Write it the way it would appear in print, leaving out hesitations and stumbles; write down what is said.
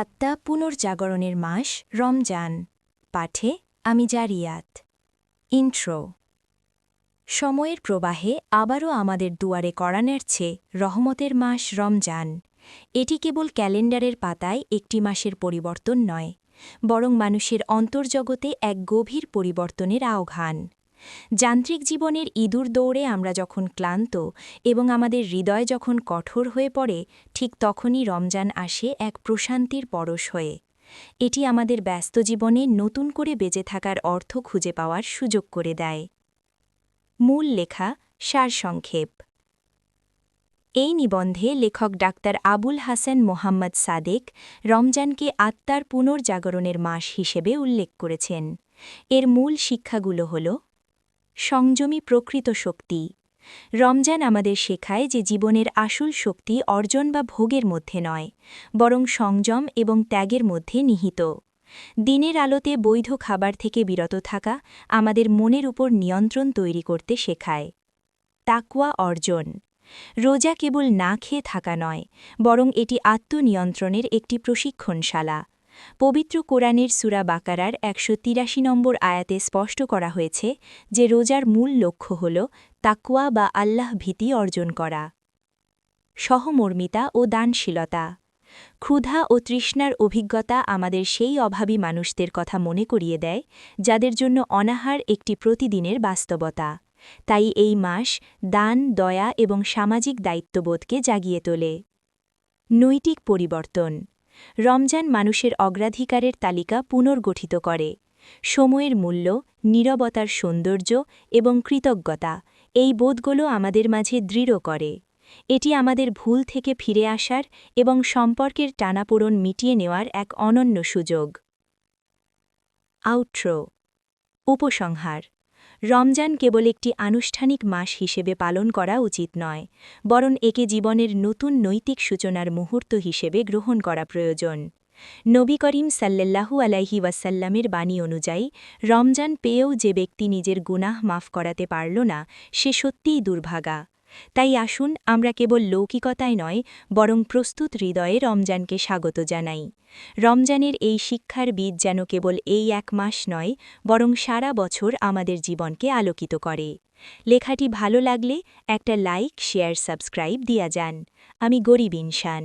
আত্মা পুনর্জাগরণের মাস রমজান। পাঠে আমি জারিয়াত। ইন্ট্রো। সময়ের প্রবাহে আবারও আমাদের দুয়ারে কড়া নাড়ছে রহমতের মাস রমজান। এটি কেবল ক্যালেন্ডারের পাতায় একটি মাসের পরিবর্তন নয়, বরং মানুষের অন্তর্জগতে এক গভীর পরিবর্তনের আহ্বান। যান্ত্রিক জীবনের ইঁদুর দৌড়ে আমরা যখন ক্লান্ত এবং আমাদের হৃদয় যখন কঠোর হয়ে পড়ে, ঠিক তখনই রমজান আসে এক প্রশান্তির পরশ হয়ে। এটি আমাদের ব্যস্ত জীবনে নতুন করে বেঁচে থাকার অর্থ খুঁজে পাওয়ার সুযোগ করে দেয়। মূল লেখা সারসংক্ষেপ। এই নিবন্ধে লেখক ডাক্তার আবুল হাসান মোহাম্মদ সাদেক রমজানকে আত্মার পুনর্জাগরণের মাস হিসেবে উল্লেখ করেছেন। এর মূল শিক্ষাগুলো হল: সংযমী প্রকৃত শক্তি। রমজান আমাদের শেখায় যে জীবনের আসল শক্তি অর্জন বা ভোগের মধ্যে নয়, বরং সংযম এবং ত্যাগের মধ্যে নিহিত। দিনের আলোতে বৈধ খাবার থেকে বিরত থাকা আমাদের মনের উপর নিয়ন্ত্রণ তৈরি করতে শেখায়। তাকওয়া অর্জন। রোজা কেবল না খেয়ে থাকা নয়, বরং এটি আত্মনিয়ন্ত্রণের একটি প্রশিক্ষণশালা। পবিত্র কোরআনের সূরা বাকারার ১৮৩ নম্বর আয়াতে স্পষ্ট করা হয়েছে যে রোজার মূল লক্ষ্য হল তাকওয়া বা আল্লাহ ভীতি অর্জন করা। সহমর্মিতা ও দানশীলতা। ক্ষুধা ও তৃষ্ণার অভিজ্ঞতা আমাদের সেই অভাবী মানুষদের কথা মনে করিয়ে দেয় যাদের জন্য অনাহার একটি প্রতিদিনের বাস্তবতা। তাই এই মাস দান, দয়া এবং সামাজিক দায়িত্ববোধকে জাগিয়ে তোলে। নৈতিক পরিবর্তন। রমজান মানুষের অগ্রাধিকারের তালিকা পুনর্গঠিত করে। সময়ের মূল্য, নীরবতার সৌন্দর্য এবং কৃতজ্ঞতা, এই বোধগুলো আমাদের মাঝে দৃঢ় করে। এটি আমাদের ভুল থেকে ফিরে আসার এবং সম্পর্কের টানাপোড়েন মিটিয়ে নেওয়ার এক অনন্য সুযোগ। আউট্রো। উপসংহার। রমজান কেবল একটি আনুষ্ঠানিক মাস হিসেবে পালন করা উচিত নয়, বরং একে জীবনের নতুন নৈতিক সূচনার মুহূর্ত হিসেবে গ্রহণ করা প্রয়োজন। নবী করিম সাল্লাল্লাহু আলাইহি ওয়াসাল্লামের বাণী অনুযায়ী, রমজান পেয়েও যে ব্যক্তি নিজের গুনাহ মাফ করাতে পারল না, সে সত্যিই দুর্ভাগা। তাই আসুন আমরা কেবল লৌকিকতায় নয়, বরং প্রস্তুত হৃদয়ে রমজানকে স্বাগত জানাই। রমজানের এই শিক্ষার বীজ যেন কেবল এই এক মাস নয়, বরং সারা বছর আমাদের জীবনকে আলোকিত করে। লেখাটি ভালো লাগলে একটা লাইক, শেয়ার, সাবস্ক্রাইব দিয়া যান। আমি গরিব ইনসান।